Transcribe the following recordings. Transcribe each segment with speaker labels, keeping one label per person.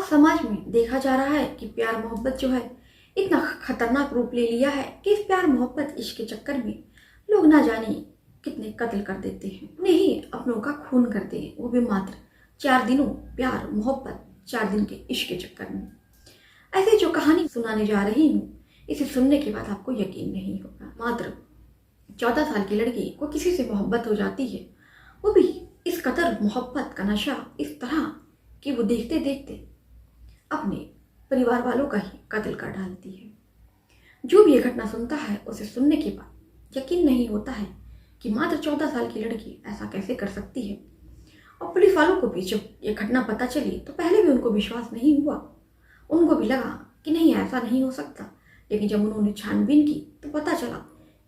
Speaker 1: समाज में देखा जा रहा है कि प्यार मोहब्बत जो है इतना खतरनाक रूप ले लिया है कि इस प्यार मोहब्बत इश्क के चक्कर में लोग ना जाने कितने कत्ल कर देते हैं, उन्हें ही अपनों का खून करते हैं, वो भी मात्र 4 दिनों प्यार मोहब्बत 4 दिन के इश्क के चक्कर में। ऐसे जो कहानी सुनाने जा रही हूँ, इसे सुनने के बाद आपको यकीन नहीं होगा। मात्र 14 साल की लड़की को किसी से मोहब्बत हो जाती है, वो भी इस कदर मोहब्बत का नशा इस तरह कि वो देखते देखते अपने परिवार वालों का ही कत्ल कर डालती है। जो भी ये घटना सुनता है उसे सुनने के बाद यकीन नहीं होता है कि मात्र 14 साल की लड़की ऐसा कैसे कर सकती है। और पुलिस वालों को भी जब ये घटना पता चली तो पहले भी उनको विश्वास नहीं हुआ, उनको भी लगा कि नहीं ऐसा नहीं हो सकता। लेकिन जब उन्होंने छानबीन की तो पता चला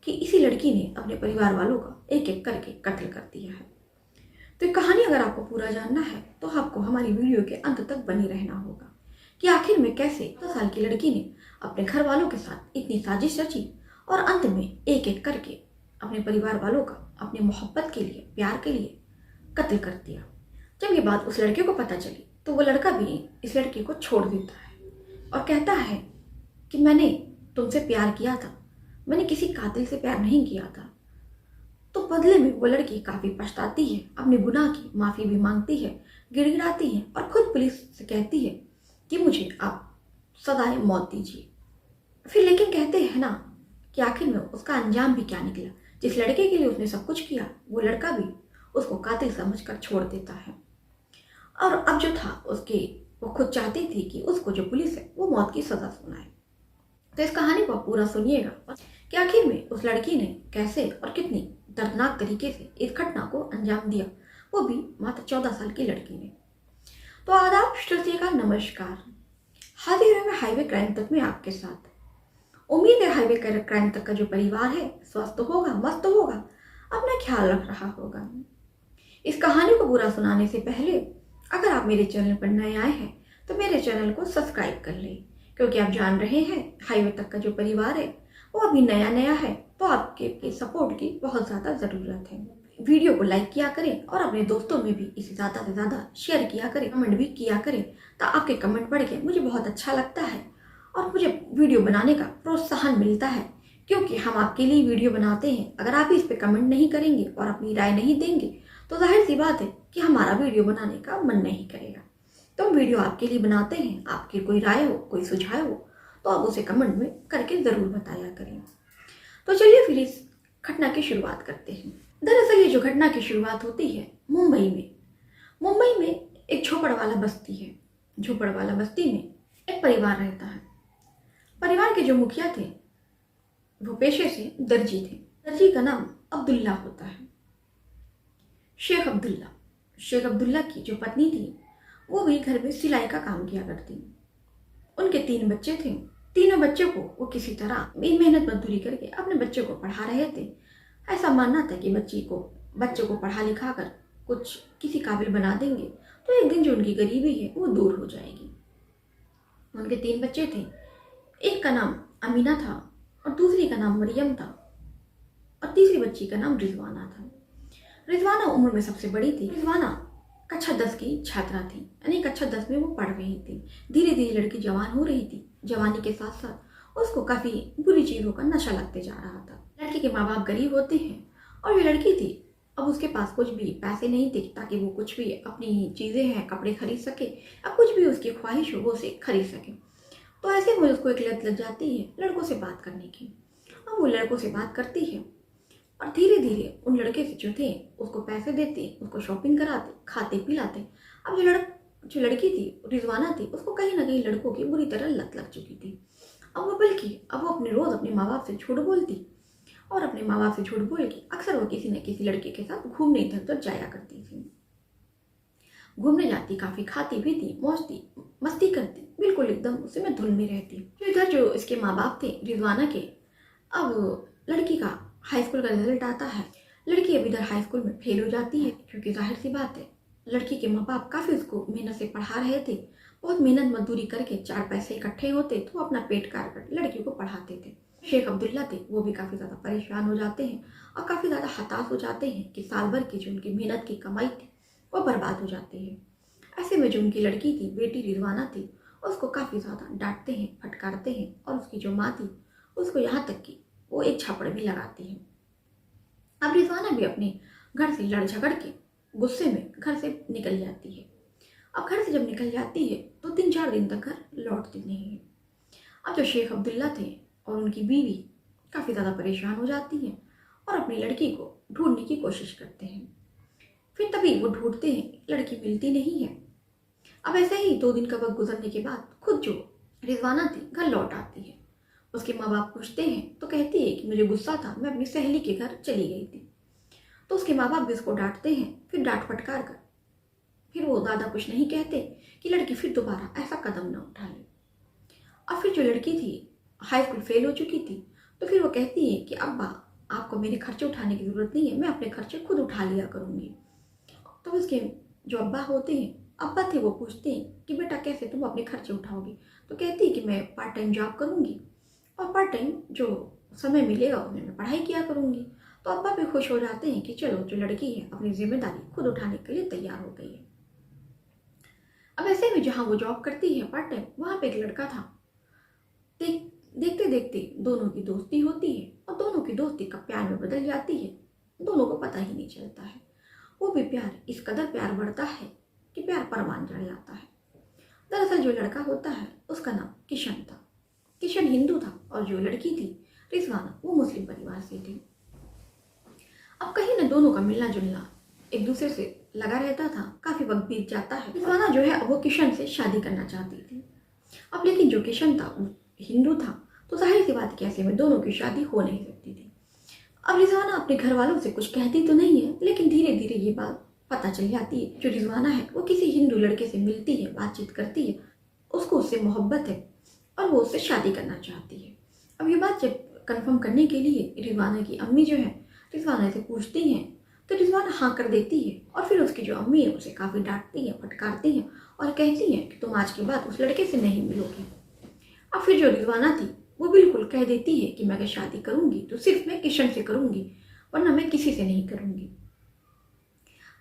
Speaker 1: कि इसी लड़की ने अपने परिवार वालों का एक एक करके कत्ल कर दिया है। तो ये कहानी अगर आपको पूरा जानना है तो आपको हमारी वीडियो के अंत तक बने रहना होगा कि आखिर में कैसे 14 साल की लड़की ने अपने घर वालों के साथ इतनी साजिश रची और अंत में एक एक करके अपने परिवार वालों का अपनी मोहब्बत के लिए, प्यार के लिए कत्ल कर दिया। जब ये बात उस लड़के को पता चली तो वो लड़का भी इस लड़की को छोड़ देता है और कहता है कि मैंने तुमसे प्यार किया था, मैंने किसी कातिल से प्यार नहीं किया था। तो बदले में वो लड़की काफ़ी पछताती है, अपने गुनाह की माफ़ी भी मांगती है, गिड़गिड़ाती है और खुद पुलिस से कहती है कि मुझे आप सदाए मौत दीजिए। फिर लेकिन कहते हैं ना कि आखिर में उसका अंजाम भी क्या निकला। जिस लड़के के लिए उसने सब कुछ किया वो लड़का भी उसको कातिल समझकर छोड़ देता है। और अब जो था उसके, वो खुद चाहती थी कि उसको जो पुलिस है वो मौत की सज़ा सुनाए। तो इस कहानी को पूरा सुनिएगा कि आखिर में उस लड़की ने कैसे और कितनी दर्दनाक तरीके से इस घटना को अंजाम दिया, वो भी मात्र 14 साल की लड़की ने। तो आदाब, श्रोतिका, नमस्कार। हाजिर है मैं हाईवे क्राइम तक में आपके साथ। उम्मीद है हाईवे क्राइम तक का जो परिवार है स्वस्थ होगा, मस्त होगा, अपना ख्याल रख रहा होगा। इस कहानी को पूरा सुनाने से पहले अगर आप मेरे चैनल पर नए आए हैं तो मेरे चैनल को सब्सक्राइब कर लें, क्योंकि आप जान रहे हैं हाईवे तक का जो परिवार है वो अभी नया नया है, तो आपके सपोर्ट की बहुत ज़्यादा ज़रूरत है। वीडियो को लाइक किया करें और अपने दोस्तों में भी इसे ज़्यादा से ज़्यादा शेयर किया करें, कमेंट भी किया करें। तो आपके कमेंट पढ़ के मुझे बहुत अच्छा लगता है और मुझे वीडियो बनाने का प्रोत्साहन मिलता है, क्योंकि हम आपके लिए वीडियो बनाते हैं। अगर आप इस पर कमेंट नहीं करेंगे और अपनी राय नहीं देंगे तो जाहिर सी बात है कि हमारा वीडियो बनाने का मन नहीं करेगा। तो हम वीडियो आपके लिए बनाते हैं, आपकी कोई राय हो, कोई सुझाव हो तो आप उसे कमेंट में करके ज़रूर बताया करें। तो चलिए फिर इस घटना की शुरुआत करते हैं। दरअसल ये जो घटना की शुरुआत होती है मुंबई में। मुंबई में एक झोपड़ वाला बस्ती है। झोपड़ वाला बस्ती में एक परिवार रहता है। परिवार के जो मुखिया थे वो पेशे से दर्जी थे। दर्जी का नाम अब्दुल्ला होता है, शेख अब्दुल्ला। शेख अब्दुल्ला की जो पत्नी थी वो भी घर में सिलाई का काम किया करती। उनके 3 बच्चे थे। तीनों बच्चों को वो किसी तरह मेहनत मजदूरी करके अपने बच्चों को पढ़ा रहे थे। ऐसा मानना था कि बच्चों को पढ़ा लिखा कर कुछ किसी काबिल बना देंगे तो एक दिन जो उनकी गरीबी है वो दूर हो जाएगी। उनके 3 बच्चे थे। एक का नाम अमीना था और दूसरी का नाम मरियम था और तीसरी बच्ची का नाम रिजवाना था। रिजवाना उम्र में सबसे बड़ी थी। रिजवाना कक्षा 10 की छात्रा थी, यानी कक्षा 10 में वो पढ़ रही थी। धीरे धीरे लड़की जवान हो रही थी। जवानी के साथ साथ उसको काफ़ी बुरी चीज़ों का नशा लगते जा रहा था। लड़की के माँ बाप गरीब होते हैं और ये लड़की थी, अब उसके पास कुछ भी पैसे नहीं थे ताकि वो कुछ भी अपनी चीज़ें हैं, कपड़े खरीद सके, अब कुछ भी उसकी ख्वाहिश हो वो उसे खरीद सके। तो ऐसे में उसको एक लत लग जाती है लड़कों से बात करने की। अब वो लड़कों से बात करती है और धीरे धीरे उन लड़के से जो थे उसको पैसे देते, उसको शॉपिंग कराते, खाते पिलाते। अब जो लड़की थी, रिजवाना थी, उसको कहीं ना कहीं लड़कों की बुरी तरह लत लग चुकी थी। अब वो अपने रोज़ अपने माँ बाप से झूठ बोलती और अपने माँ बाप से झूठ बोल के अक्सर वो किसी न किसी लड़के के साथ घूमने इधर उधर जाया करती थी। घूमने जाती, काफ़ी खाती पीती, मस्ती करती, बिल्कुल एकदम उसी में धुन में रहती। तो इधर जो इसके माँ बाप थे रिजवाना के, अब लड़की का हाई स्कूल का रिजल्ट आता है। लड़की अब इधर हाई स्कूल में फेल हो जाती है, क्योंकि जाहिर सी बात है लड़की के माँ बाप काफ़ी उसको मेहनत से पढ़ा रहे थे। बहुत मेहनत मजदूरी करके 4 पैसे इकट्ठे होते तो अपना पेट कार कर लड़की को पढ़ाते थे। शेख अब्दुल्ला थे, वो भी काफ़ी ज़्यादा परेशान हो जाते हैं और काफ़ी ज़्यादा हताश हो जाते हैं कि साल भर की जो उनकी मेहनत की कमाई थी वो बर्बाद हो जाती है। ऐसे में जो उनकी लड़की थी, बेटी रिजवाना थी, उसको काफ़ी ज़्यादा डांटते हैं, फटकारते हैं, और उसकी जो माँ थी उसको यहाँ तक कि वो एक छापड़ भी लगाती है। अब रिजवाना भी अपने घर से लड़ झगड़ के गुस्से में घर से निकल जाती है। अब घर से जब निकल जाती है तो 3-4 दिन तक घर लौटती नहीं है। अब जो शेख अब्दुल्ला थे और उनकी बीवी काफ़ी ज़्यादा परेशान हो जाती हैं और अपनी लड़की को ढूंढने की कोशिश करते हैं। फिर तभी वो ढूंढते हैं, लड़की मिलती नहीं है। अब ऐसे ही 2 दिन का वक्त गुजरने के बाद खुद जो रिजवाना थी घर लौट आती है। उसके माँ बाप पूछते हैं तो कहती है कि मुझे गुस्सा था, मैं अपनी सहेली के घर चली गई थी। तो उसके माँ बाप भी उसको डांटते हैं, फिर डांट फटकार कर फिर वो ज़्यादा कुछ नहीं कहते कि लड़की फिर दोबारा ऐसा कदम न उठा ले। और फिर जो लड़की थी हाई स्कूल फेल हो चुकी थी, तो फिर वो कहती है कि अब्बा, आपको मेरे खर्चे उठाने की ज़रूरत नहीं है, मैं अपने खर्चे खुद उठा लिया करूँगी। तो उसके जो अब्बा होते हैं, अब्बा थे, वो पूछते हैं कि बेटा कैसे तुम अपने खर्चे उठाओगी। तो कहती है कि मैं पार्ट टाइम जॉब करूँगी और पार्ट टाइम जो समय मिलेगा उसमें मैं पढ़ाई किया करूँगी। तो अब्बा भी खुश हो जाते हैं कि चलो जो लड़की है अपनी जिम्मेदारी खुद उठाने के लिए तैयार हो गई है। अब ऐसे में जहाँ वो जॉब करती है पार्ट टाइम, वहाँ पे एक लड़का था। देखते देखते दोनों की दोस्ती होती है और दोनों की दोस्ती कब प्यार में बदल जाती है दोनों को पता ही नहीं चलता है। वो भी प्यार, इस कदर प्यार बढ़ता है कि प्यार परवान चढ़ जाता है। दरअसल जो लड़का होता है उसका नाम किशन था। किशन हिंदू था और जो लड़की थी रिजवाना, वो मुस्लिम परिवार से थी। अब कहीं ना दोनों का मिलना जुलना एक दूसरे से लगा रहता था। काफी वक्त बीत जाता है। रिजवाना जो है वो किशन से शादी करना चाहती थी। अब लेकिन जो किशन था वो हिंदू था, तो जाहिर सी बात कैसे में दोनों की शादी हो नहीं सकती थी। अब रिजवाना अपने घर वालों से कुछ कहती तो नहीं है, लेकिन धीरे धीरे ये बात पता चल जाती है। जो रिजवाना है वो किसी हिंदू लड़के से मिलती है, बातचीत करती है, उसको उससे मोहब्बत है और वो उससे शादी करना चाहती है। अब ये बात जब कंफर्म करने के लिए रिजवाना की अम्मी जो है रिजवाना से पूछती हैं, तो रिजवाना हाँ कर देती है। और फिर उसकी जो अम्मी है उसे काफ़ी डांटती है, फटकारती हैं और कहती हैं कि तुम आज के बाद उस लड़के से नहीं मिलोगी। अब फिर जो रिजवाना थी वो बिल्कुल कह देती है कि मैं अगर शादी करूंगी तो सिर्फ मैं किशन से करूंगी, वरना मैं किसी से नहीं करूंगी।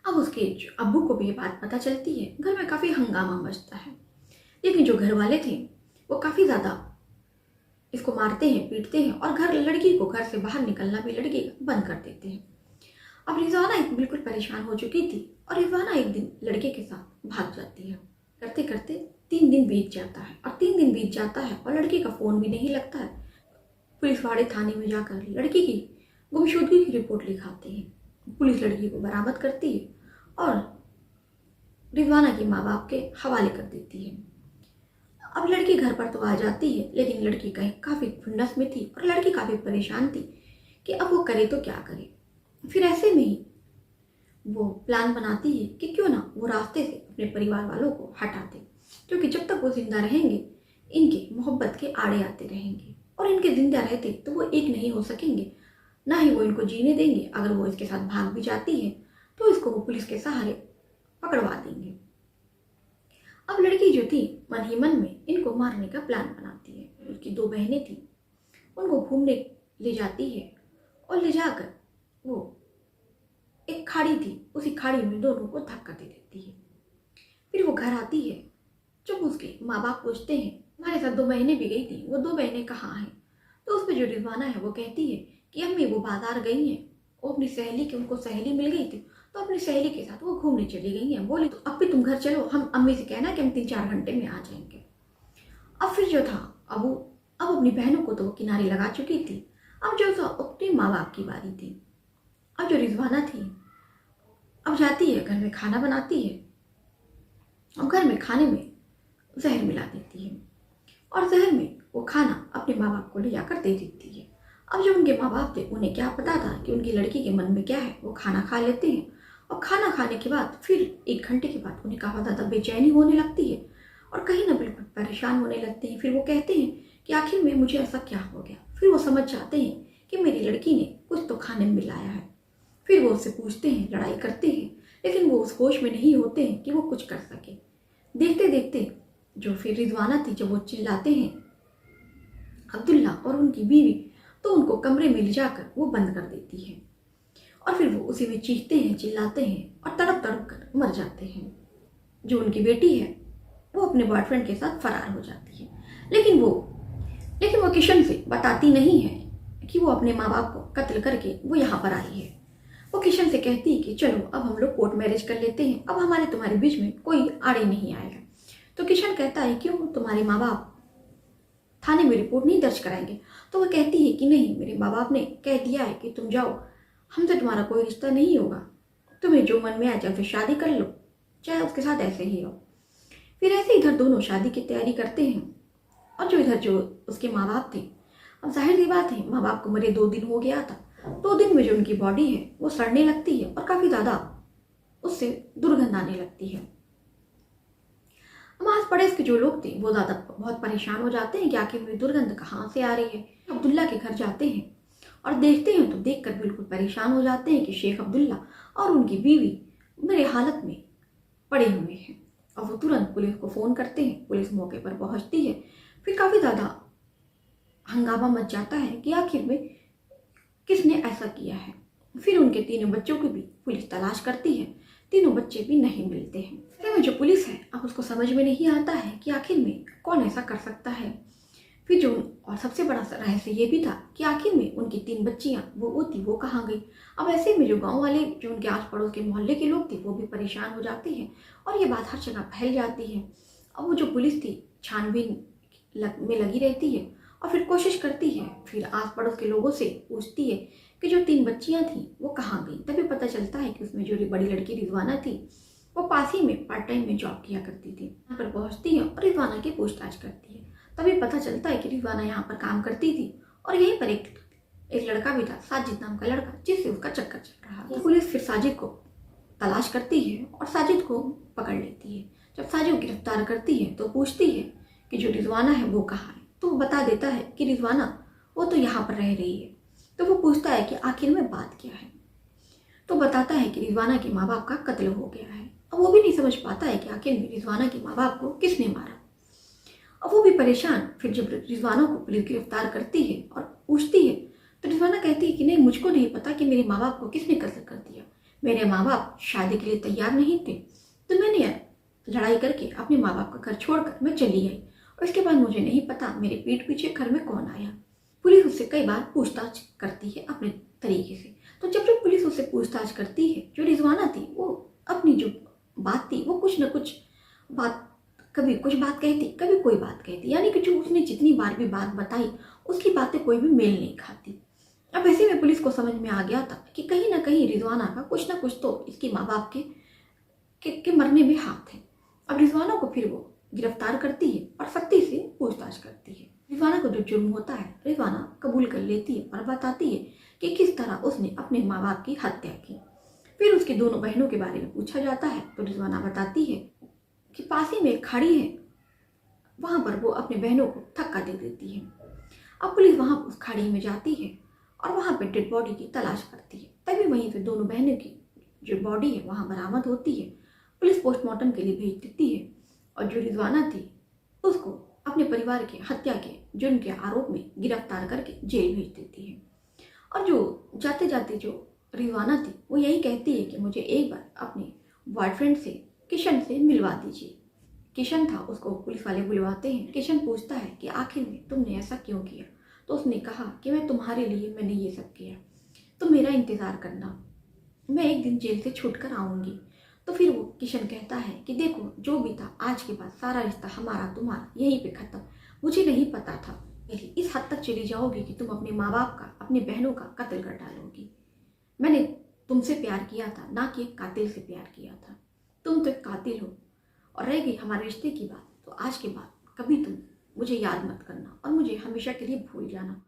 Speaker 1: अब उसके अब्बू को भी ये बात पता चलती है। घर में काफ़ी हंगामा मचता है, लेकिन जो घर वाले थे वो काफ़ी ज़्यादा इसको मारते हैं, पीटते हैं और लड़की को घर से बाहर निकलना भी लड़की बंद कर देते हैं। अब रिजवाना बिल्कुल परेशान हो चुकी थी और रिजवाना एक दिन लड़के के साथ भाग जाती है। करते करते 3 दिन बीत जाता है और 3 दिन बीत जाता है और लड़के का फ़ोन भी नहीं लगता है। पुलिस वाले थाने में जाकर लड़की की गुमशुदगी की रिपोर्ट लिखाते हैं। पुलिस लड़की को बरामद करती है और रिजवाना के माँ बाप के हवाले कर देती है। अब लड़की घर पर तो आ जाती है, लेकिन लड़की कहीं काफ़ी खुन्नस में थी और लड़की काफ़ी परेशान थी कि अब वो करे तो क्या करे। फिर ऐसे में ही वो प्लान बनाती है कि क्यों ना वो रास्ते से अपने परिवार वालों को हटा दे, क्योंकि जब तक वो जिंदा रहेंगे इनके मोहब्बत के आड़े आते रहेंगे और इनके जिंदा रहते तो वो एक नहीं हो सकेंगे, ना ही वो इनको जीने देंगे। अगर वो इसके साथ भाग भी जाती है तो इसको वो पुलिस के सहारे पकड़वा देंगे। अब लड़की जो थी मन ही मन में इनको मारने का प्लान बनाती है। उसकी 2 बहनें थी, उनको घूमने ले जाती है और ले जाकर वो एक खाड़ी थी, उसी खाड़ी में दोनों को धक्का दे देती है। फिर वो घर आती है। जब उसके माँ बाप पूछते हैं हमारे साथ 2 बहनें भी गई थी, वो 2 बहनें कहाँ हैं, तो उस पर जो रिजवाना है वो कहती है कि अम्मी वो बाजार गई हैं, वो अपनी सहेली की, उनको सहेली मिल गई थी तो अपनी सहेली के साथ वो घूमने चली गई हैं। बोली तो अब भी तुम घर चलो, हम अम्मी से कहना कि हम 3-4 घंटे में आ जाएंगे। अब फिर जो था अब अपनी बहनों को तो वो किनारे लगा चुकी थी। अब जो था अपने माँ बाप की बारी थी। अब जो रिजवाना थी अब जाती है घर में खाना बनाती है और घर में खाने में जहर मिला देती है और जहर में वो खाना अपने माँ बाप को ले जाकर दे देती है। अब जो उनके माँ बाप थे उन्हें क्या पता था कि उनकी लड़की के मन में क्या है। वो खाना खा लेते हैं और खाना खाने के बाद फिर 1 घंटे के बाद उन्हें काफ़ी ज़्यादा बेचैनी होने लगती है और कहीं ना बिल्कुल परेशान होने लगते हैं। फिर वो कहते हैं कि आखिर में मुझे ऐसा क्या हो गया। फिर वो समझ जाते हैं कि मेरी लड़की ने कुछ तो खाने में मिलाया है। फिर वो उससे पूछते हैं, लड़ाई करते हैं, लेकिन वो उस होश में नहीं होते हैं कि वो कुछ कर सके। देखते देखते जो फिर रिजवाना थी, जब वो चिल्लाते हैं अब्दुल्ला और उनकी बीवी, तो उनको कमरे में ले जाकर वो बंद कर देती है और फिर वो उसी में चीखते हैं, चिल्लाते हैं और तड़प तड़प कर मर जाते हैं। जो उनकी बेटी है वो अपने बॉयफ्रेंड के साथ फरार हो जाती है। लेकिन वो किशन से बताती नहीं है कि वो अपने माँ बाप को कत्ल करके वो यहाँ पर आई है। वो किशन से कहती है कि चलो अब हम लोग कोर्ट मैरिज कर लेते हैं, अब हमारे तुम्हारे बीच में कोई आड़े नहीं आएगा। तो किशन कहता है क्यों, तुम्हारे माँ बाप थाने में रिपोर्ट नहीं दर्ज कराएंगे? तो वो कहती है कि नहीं, मेरे माँ बाप ने कह दिया है कि तुम जाओ, हमसे तुम्हारा कोई रिश्ता नहीं होगा, तुम्हें जो मन में आए चाहे फिर शादी कर लो, चाहे उसके साथ ऐसे ही रहो। फिर ऐसे इधर दोनों शादी की तैयारी करते हैं और जो इधर जो उसके माँ बाप थे, अब जाहिर सी बात है माँ बाप को मरे 2 दिन हो गया था, 2 दिन में जो उनकी बॉडी है वो सड़ने लगती है और काफ़ी ज़्यादा उससे दुर्गंध आने लगती है। हम आस पड़ोस के जो लोग थे वो बहुत परेशान हो जाते हैं कि आखिर में दुर्गंध कहाँ से आ रही है। अब्दुल्ला के घर जाते हैं और देखते हैं तो देखकर बिल्कुल परेशान हो जाते हैं कि शेख अब्दुल्ला और उनकी बीवी मेरे हालत में पड़े हुए हैं। और वो तुरंत पुलिस को फ़ोन करते हैं, पुलिस मौके पर पहुंचती है। फिर काफ़ी ज़्यादा हंगामा मच जाता है कि आखिर में किसने ऐसा किया है। फिर उनके 3 बच्चों की भी पुलिस तलाश करती है, तीनों बच्चे भी नहीं मिलते हैं। ऐसे में जो पुलिस है अब उसको समझ में नहीं आता है कि आखिर में कौन ऐसा कर सकता है। फिर जो और सबसे बड़ा रहस्य ये भी था कि आखिर में उनकी 3 बच्चियां वो कहाँ गई। अब ऐसे में जो गांव वाले, जो उनके आस पड़ोस के मोहल्ले के लोग थे, वो भी परेशान हो जाते हैं और ये बात हर जगह फैल जाती है। अब वो जो पुलिस थी छानबीन में लगी रहती है और फिर कोशिश करती है, फिर आस पड़ोस के लोगों से पूछती है कि जो 3 बच्चियां थी वो कहाँ गई। तभी पता चलता है कि उसमें जो बड़ी लड़की रिजवाना थी वो पास ही में पार्ट टाइम में जॉब किया करती थी। यहाँ पर पहुँचती है और रिजवाना की पूछताछ करती है। तभी पता चलता है कि रिजवाना यहाँ पर काम करती थी और यहीं पर एक लड़का भी था, साजिद नाम का लड़का, जिससे उसका चक्कर चल रहा था। पुलिस फिर साजिद को तलाश करती है और साजिद को पकड़ लेती है। जब साजिद को गिरफ्तार करती है तो पूछती है कि जो रिजवाना है वो कहाँ है। तो वो बता देता है कि रिजवाना वो तो यहाँ पर रह रही है। तो वो पूछता है कि आखिर में बात क्या है। तो बताता है कि रिजवाना के माँ बाप का कत्ल हो गया है। अब वो भी नहीं समझ पाता है कि आखिर में रिजवाना के माँ बाप को किसने मारा। अब वो भी परेशान। फिर जब रिजवाना को पुलिस गिरफ्तार करती है और पूछती है तो रिजवाना कहती है कि नहीं, मुझको नहीं पता कि मेरे माँ बाप को किसने कत्ल कर दिया। मेरे माँ बाप शादी के लिए तैयार नहीं थे तो मैंने लड़ाई करके अपने माँ बाप का घर छोड़कर मैं चली आई और इसके बाद मुझे नहीं पता मेरे पीठ पीछे घर में कौन आया। पुलिस उससे कई बार पूछताछ करती है अपने तरीके से। तो जब पुलिस उससे पूछताछ करती है, जो रिजवाना थी वो अपनी जो बात थी वो कुछ न कुछ बात, कभी कुछ बात कहती कभी कोई बात कहती, यानी कि जो उसने जितनी बार भी बात बताई उसकी बातें कोई भी मेल नहीं खाती। अब ऐसे में पुलिस को समझ में आ गया था कि कहीं ना कहीं रिजवाना का कुछ ना कुछ तो इसकी माँ बाप के मरने में हाथ है। अब रिजवाना को फिर वो गिरफ्तार करती है और सख्ती से पूछताछ करती है। रिजवाना को जो जुर्म होता है रिजवाना कबूल कर लेती है और बताती है कि किस तरह उसने अपने माँ बाप की हत्या की। फिर उसकी दोनों बहनों के बारे में पूछा जाता है तो रिजवाना बताती है कि पास ही में एक खाड़ी है, वहाँ पर वो अपने बहनों को धक्का दे देती है। अब पुलिस वहाँ उस खाड़ी में जाती है और वहाँ पर डेड बॉडी की तलाश करती है। तभी वहीं से दोनों बहनों की जो बॉडी है वहाँ बरामद होती है। पुलिस पोस्टमार्टम के लिए भेज देती है और जो रिजवाना थी उसको अपने परिवार के हत्या के जुर्म के आरोप में गिरफ्तार करके जेल भेज देती है। और जो जाते जाते जो रिजवाना थी वो यही कहती है कि मुझे एक बार अपने बॉयफ्रेंड से, किशन से मिलवा दीजिए। किशन था, उसको पुलिस वाले बुलवाते हैं। किशन पूछता है कि आखिर में तुमने ऐसा क्यों किया। तो उसने कहा कि मैं तुम्हारे लिए मैंने ये सब किया, तुम मेरा इंतज़ार करना, मैं एक दिन जेल से छूट कर आऊँगी। तो फिर वो किशन कहता है कि देखो जो भी था आज के बाद सारा रिश्ता हमारा तुम्हारा यहीं पे ख़त्म। मुझे नहीं पता था इस हद तक चली जाओगी कि तुम अपने माँ बाप का, अपनी बहनों का कत्ल कर डालोगी। मैंने तुमसे प्यार किया था, ना कि एक कातिल से प्यार किया था। तुम तो एक कातिल हो। और रह गई हमारे रिश्ते की बात, तो आज के बाद कभी तुम मुझे याद मत करना और मुझे हमेशा के लिए भूल जाना।